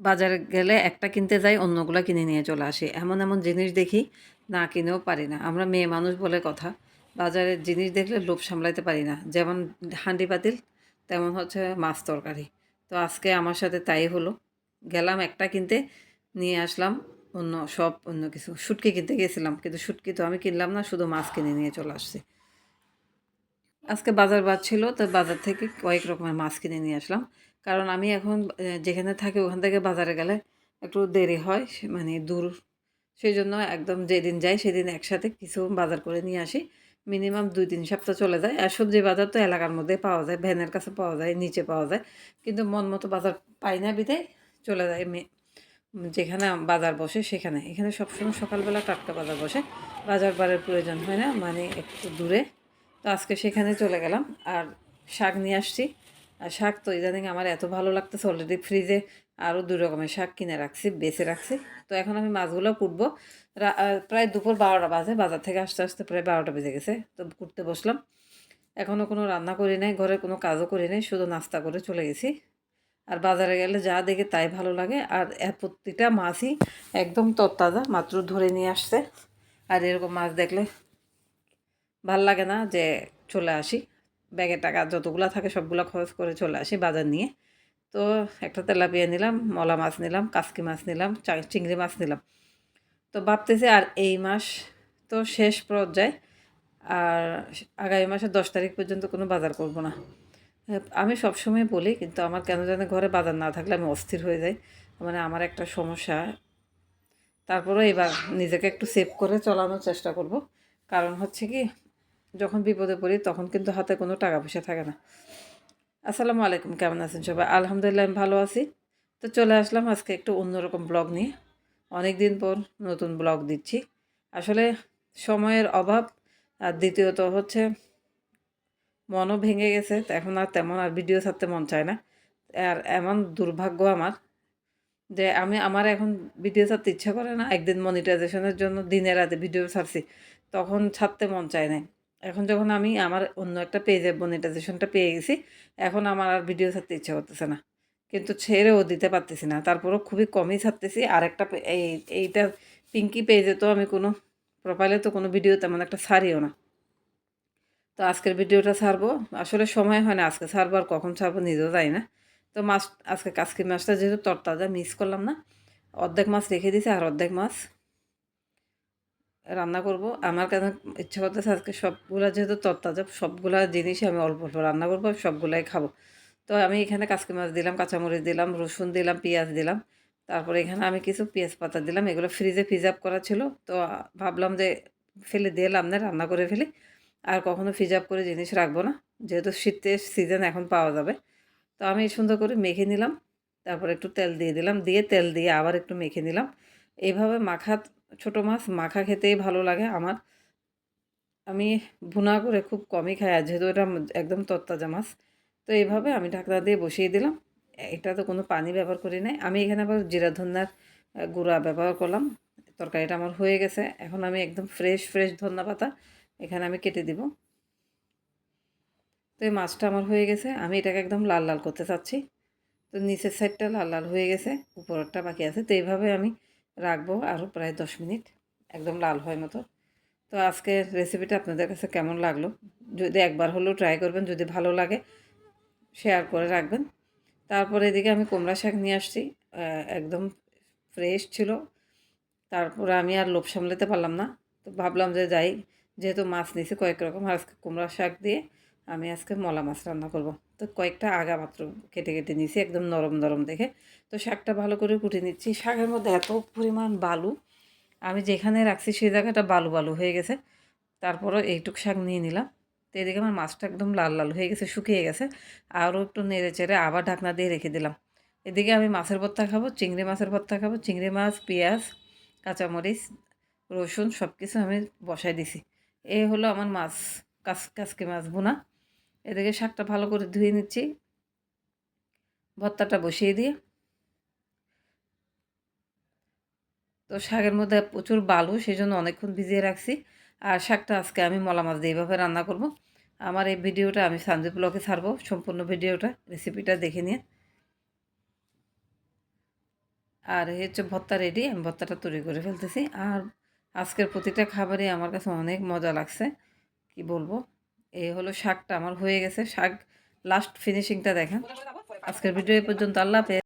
বাজারে গেলে একটা কিনতে যাই, অন্যগুলা কিনে নিয়ে চলে আসি। এমন, এমন জিনিস দেখি না কিনেও পারি না। আমরা মেয়ে মানুষ বলে কথা। বাজারের জিনিস দেখলে লোভ সামলাইতে পারি না। যেমন হাঁড়ি-পাতিল, তেমন হচ্ছে মাছ তরকারি। তো আজকে আমার সাথে তাই হলো। গেলাম একটা কিনতে, নিয়ে আসলাম অন্য কিছু। শুটকি কিনতে গিয়েছিলাম, কিন্তু শুটকি তো আমি কিনলাম না, শুধু মাছ কিনে নিয়ে চলে আসছি। আজকে বাজার বার ছিল, তো বাজার থেকে কয়েক রকমের মাছ কিনে নিয়ে আসলাম। কারণ আমি এখন যেখানে থাকি ওখান থেকে বাজারে গেলে একটু দেরি হয়, মানে দূর। সেই জন্য একদম যেদিন যাই সেদিন একসাথে কিছু বাজার করে নিয়ে আসি। মিনিমাম ২-৩ সপ্তাহ চলে যায়। আর সবজি বাজার তো এলাকার মধ্যেই পাওয়া যায়, ভ্যানের কাছে পাওয়া যায়, নিচে পাওয়া যায়। কিন্তু মন মতো বাজার পাই না বিধায় চলে যায় যেখানে বাজার বসে সেখানে। এখানে সবসময় সকালবেলা টাটকা বাজার বসে। বাজার বারের প্রয়োজন হয় না, মানে একটু দূরে। তো আজকে সেখানে চলে গেলাম। আর শাক নিয়ে আসছি। আর শাক তো ইদানিং আমার এত ভালো লাগতেছে, অলরেডি ফ্রিজে আরও ২ রকমের শাক কিনে রাখছি, বেছে রাখছি। তো এখন আমি মাছগুলো কুটবো। প্রায় দুপুর ১২টা বাজে, বাজার থেকে আসতে আসতে প্রায় ১২টা বেজে গেছে। তো কুটতে বসলাম। এখনও কোনো রান্না করি নাই, ঘরে কোনো কাজও করি নাই, শুধু নাস্তা করে চলে গেছি। আর বাজারে গেলে যা দেখি তাই ভালো লাগে। আর প্রতিটা মাছই একদম তরতাজা, মাত্র ধরে নিয়ে আসছে। আর এরকম মাছ দেখলে ভাল লাগে না যে চলে আসি, ব্যাগের টাকা যতগুলা থাকে সবগুলা খরচ করে চলে আসি বাজার নিয়ে। তো একটা তেলাপিয়া নিলাম, মলা মাছ নিলাম, কাসকি মাছ নিলাম, চিংড়ি মাছ নিলাম। তো ভাবতেছি আর এই মাস তো শেষ পর্যায়ে, আর আগামী মাসের ১০ তারিখ পর্যন্ত কোনো বাজার করব না। আমি সবসময় বলি, কিন্তু আমার কেন জানি ঘরে বাজার না থাকলে আমি অস্থির হয়ে যাই। মানে আমার একটা সমস্যা। তারপরেও এবার নিজেকে একটু সেভ করে চলানোর চেষ্টা করব। কারণ হচ্ছে কি, যখন বিপদে পড়ি তখন কিন্তু হাতে কোনো টাকা পয়সা থাকে না। আসসালামু আলাইকুম, কেমন আছেন সবাই? আলহামদুলিল্লাহ আমি ভালো আছি। তো চলে আসলাম আজকে একটু অন্যরকম ব্লগ নিয়ে। অনেক দিন পর নতুন ব্লগ দিচ্ছি। আসলে সময়ের অভাব, আর দ্বিতীয়ত হচ্ছে মনও ভেঙে গেছে। তো এখন আর তেমন আর ভিডিও ছাড়তে মন চায় না। আর এমন দুর্ভাগ্য আমার যে আমার এখন ভিডিও ছাড়তে ইচ্ছা করে না। একদিন মনিটাইজেশনের জন্য দিনে রাতে ভিডিও ছাড়ছি। তখন ছাড়তে মন চায় নাই। এখন যখন আমি আমার অন্য একটা পেজে মনিটাইজেশনটা পেয়ে গেছি, এখন আমার আর ভিডিও ছাড়তে ইচ্ছা করতেছে না। কিন্তু ছেড়েও দিতে পারতেছি না। তারপরেও খুবই কমই ছাড়তেছি। আরেকটা এইটা পিঙ্কি পেজে তো আমি কোনো প্রোফাইলে তো কোনো ভিডিও তেমন একটা ছাড়িও না। তো আজকের ভিডিওটা ছাড়বো। আসলে সময় হয় না আজকে ছাড়বো, আর কখন ছাড়বো নিজেও জানি না। তো আজকে কাসকি মাছটা যেহেতু তরতাজা, মিস করলাম না। অর্ধেক মাছ রেখে দিয়েছি, আর অর্ধেক মাছ রান্না করব। আমার কেন ইচ্ছা করতেছে আজকে সবগুলা যেহেতু তরতাজা, সবগুলা জিনিসই আমি অল্প অল্প রান্না করবো, সবগুলাই খাবো। তো আমি এখানে কাসকি মাছ দিলাম, কাঁচামরিচ দিলাম, রসুন দিলাম, পেঁয়াজ দিলাম। তারপরে এখানে আমি কিছু পেঁয়াজ পাতা দিলাম। এগুলো ফ্রিজে আপ করা ছিল। তো ভাবলাম যে ফেলে দিয়ে লাভ নেই, রান্না করে ফেলি। আর কখনো আপ করে জিনিস রাখবো না, যেহেতু শীতের সিজন এখন পাওয়া যাবে। তো আমি সুন্দর করে মেখে নিলাম। তারপরে একটু তেল দিয়ে দিলাম, দিয়ে তেল দিয়ে আবার একটু মেখে নিলাম। এইভাবে ছোটো মাছ মাখা খেতেই ভালো লাগে আমার। আমি ভুনা করে খুব কমই খাই, আর যেহেতু এটা একদম তরতাজা মাছ। তো এইভাবে আমি ঢাকনা দিয়ে বসিয়ে দিলাম। এটা তো কোনো পানি ব্যবহার করি নাই। আমি এখানে আবার জিরা ধনিয়ার গুঁড়া ব্যবহার করলাম। তরকারিটা আমার হয়ে গেছে। এখন আমি একদম ফ্রেশ ফ্রেশ ধনিয়া পাতা এখানে আমি কেটে দিব। তো এই মাছটা আমার হয়ে গেছে। আমি এটাকে একদম লাল লাল করতে চাচ্ছি। তো নিচের সাইডটা লাল লাল হয়ে গেছে, উপরেরটা বাকি আছে। তো এইভাবে আমি রাখবো আরও প্রায় 10 মিনিট, একদম লাল হয় মতো। তো আজকের রেসিপিটা আপনাদের কাছে কেমন লাগলো? যদি একবার হলেও ট্রাই করবেন, যদি ভালো লাগে শেয়ার করে রাখবেন। তারপরে এদিকে আমি কুমড়া শাক নিয়ে আসছি। একদম ফ্রেশ ছিল। তারপরে আমি আর লোভ সামলাতে পারলাম না। তো ভাবলাম যে যাই, যেহেতু মাছ নিয়েছি কয়েক রকম, আজকে কুমড়া শাক দিয়ে আমি আজকে মলা মাছ রান্না করব। তো কয়েকটা আগা মাত্র কেটে কেটে নিয়েছি, একদম নরম নরম দেখে। তো শাকটা ভালো করে কুটে নিচ্ছি। শাকের মধ্যে এত পরিমাণ বালু, আমি যেখানে রাখছি সেই জায়গাটা বালু বালু হয়ে গেছে। তারপরও এইটুক শাক নিয়ে নিলাম। তো এদিকে আমার মাছটা একদম লাল লাল হয়ে গেছে, শুকিয়ে গেছে। আরও একটু নেড়ে চেড়ে আবার ঢাকনা দিয়ে রেখে দিলাম। এদিকে আমি মাছের ভর্তা খাবো, চিংড়ি মাছের ভর্তা খাবো। চিংড়ি মাছ, পেঁয়াজ, কাঁচামরিচ, রসুন সব কিছু আমি বসাই দিছি। এই হলো আমার মাছ, কাসকি মাছ ভুনা। এদিকে শাকটা ভালো করে ধুয়ে নিচ্ছি, ভর্তাটা বসিয়ে দিয়ে। তো শাকের মধ্যে প্রচুর বালু, সেই জন্য অনেকক্ষণ ভিজিয়ে রাখছি। আর শাকটা আজকে আমি মলা মাছ দিয়ে এইভাবে রান্না করব। আমার এই ভিডিওটা আমি সানজিব ব্লগে ছাড়বো, সম্পূর্ণ ভিডিওটা রেসিপিটা দেখে নিয়ে। আর এই হচ্ছে ভর্তা রেডি, আমি ভর্তাটা তৈরি করে ফেলতেছি। আর আজকের প্রতিটা খাবারই আমার কাছে অনেক মজা লাগছে, কি বলবো। এই হলো শাকটা আমার হয়ে গেছে, শাক লাস্ট ফিনিশিংটা দেখেন। আজকের ভিডিও এই পর্যন্ত, আল্লাহ হাফেজ।